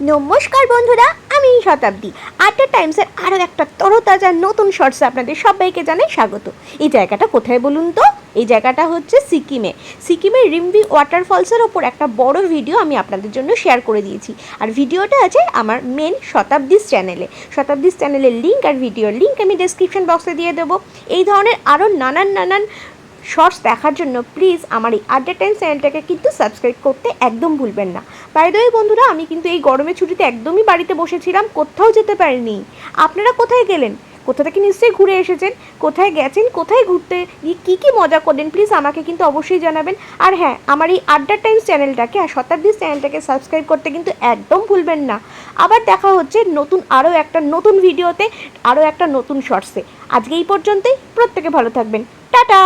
নমস্কার বন্ধুরা, আমি শতাব্দী। আড্ডা টাইমসের আরও একটা তরতাজা নতুন শর্টসে আপনাদের সবাইকে জানাই স্বাগত। এই জায়গাটা কোথায় বলুন তো? এই জায়গাটা হচ্ছে সিকিমের রিম্বি ওয়াটারফলসের ওপর একটা বড় ভিডিও আমি আপনাদের জন্য শেয়ার করে দিয়েছি। আর ভিডিওটা আছে আমার মেন শতাব্দীস চ্যানেলের লিঙ্ক আর ভিডিওর লিঙ্ক আমি ডেসক্রিপশন বক্সে দিয়ে দেবো। এই ধরনের আরও নানান শর্টস দেখার জন্য প্লিজ আমার এই আড্ডা টাইমস চ্যানেলটাকে কিন্তু সাবস্ক্রাইব করতে একদম ভুলবেন না। বাই দ্য ওয়ে বন্ধুরা, আমি কিন্তু এই গরমের ছুটিতে একদমই বাড়িতে বসেছিলাম, কোথাও যেতে পারিনি। আপনারা কোথায় গেলেন? কোথা থেকে নিশ্চয়ই ঘুরে এসেছেন। কোথায় গেছেন, কোথায় ঘুরতে গিয়ে কী মজা করলেন, প্লিজ আমাকে কিন্তু অবশ্যই জানাবেন। আর হ্যাঁ, আমার এই আড্ডা টাইমস চ্যানেলটাকে আর শতাব্দীর চ্যানেলটাকে সাবস্ক্রাইব করতে কিন্তু একদম ভুলবেন না। আবার দেখা হচ্ছে আরও একটা নতুন ভিডিওতে, আরও একটা নতুন শর্টসে। আজকে এই পর্যন্তই। প্রত্যেকে ভালো থাকবেন। টাটা।